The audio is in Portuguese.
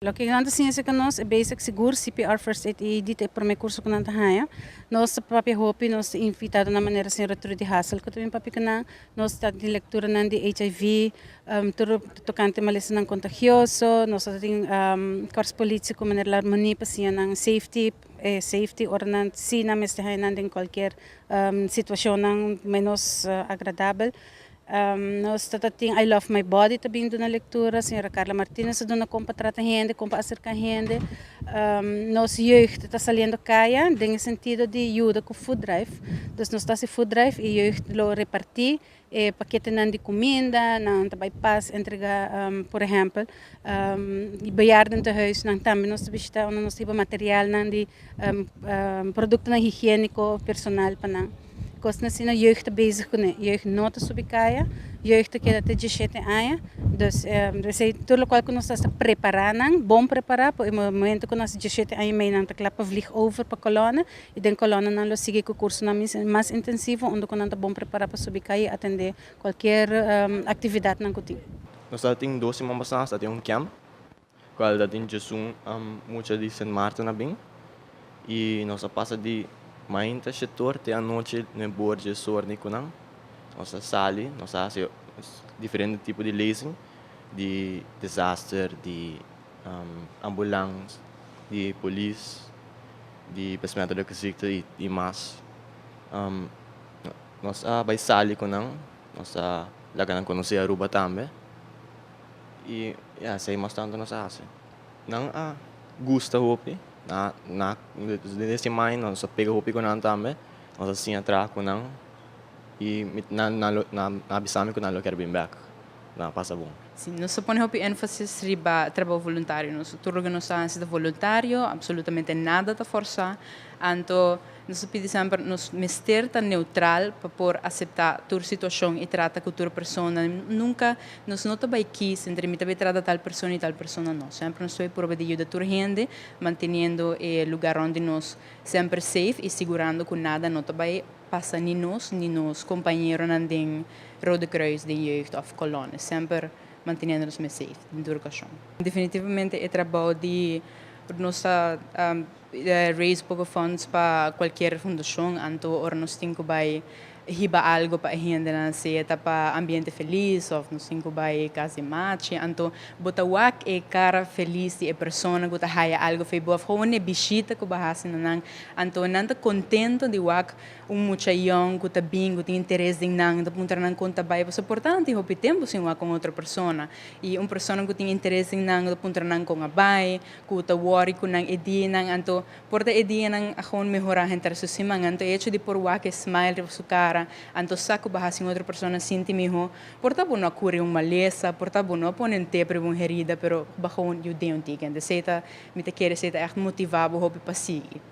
Lo que nanta ciência que nós é basic seguro CPR first aid e dito para meu curso que nanta haya. Nós papi hopi nós invitado na maneira sem retro de hassle que também papi kana nós está de leitura nan de HIV tudo tocante malesa não contagioso nós tem corpos político maneira la harmonia pasia nang safety ornan si na meste hainan em qualquer situação nang menos agradável. Nós tem I Love My Body também na leitura, a senhora Carla Martínez dona como trata gente, como acerca gente. Nós jeugd está saliendo caia, no sentido de ajuda com food drive. Então nós está se food drive e jeugd lo repartir paquete de comida, não também paz entrega, por exemplo, bejaarden te huis, não também nós visita, nós temos material de produto higiênico personal para não. Kost na sina jeugd bezig kunnen. Jeugd noten subikaya, jeugd que até 17 anos. Dus tudo o qual que nós estamos preparando, bom preparar, para o momento que nós 17 anos meio não clapa vlieg over para colônia e den colônia não lo sigue com o curso mais intensivo, onde nós estamos bom preparar para subikaya atender qualquer atividade não tem. Nós temos 12 membros, nós temos camp, qual temos Jesus muita de São Martin na bem e nós passa de mainta setor te a noite no bordo de sorni kunang nossa sali nossa diferente tipo de leasing de disaster de ambulância de polícia de pessoal da gezichten e mais nossa vai sali kunang nossa lagan conhecer a Aruba também e sei mais tanto nossa assim não gusta hope nesse mãe nós pega hopi com nós também nós assim atrás com nós e na abisame com nós quer bem back na passa bom. Sim, nós põe hopi ênfase riba trabalho voluntário nós tudo que nós fazemos é voluntário absolutamente nada da força anto nós pedimos sempre nós mister tá neutral para por aceitar toda situação e tratar com toda pessoa nunca nós não tá aqui entre mim também trata tal pessoa e tal pessoa não sempre nós estou por de ajudar toda gente mantendo o lugar onde nós sempre safe e segurando que nada não tá passa nem nos companheiros nem Rode Kruis de jeugd of colônia sempre mantendo-nos safe em toda ocasião definitivamente é trabalho de nossa raise pouco funds para qualquer fundação, então ora nós temos que riba algo para a gente na seta para ambiente feliz, ou nós temos que casa match, então bota wak é cara feliz de a pessoa que tá haya algo foi boa, foi uma bichita que bahasa nang, então nanta contento de wak muchayong que tá bem, que tem interesse em nang, da punta nang conta bai, você portanto hopi tempo sem wak com outra pessoa, e uma pessoa que tem interesse em nang, da punta nang com a bai, que tá worry com nang edi nang, então porta edi nang akon melhorar entre su simang, então hecho de por wak smile de su cara anto saco bahasa em outra pessoa sente melhor porta não cure uma maleza porta não põe te para uma herida pero bahon you deu um tigre de seta me te quer seta echt motivado hopi para seguir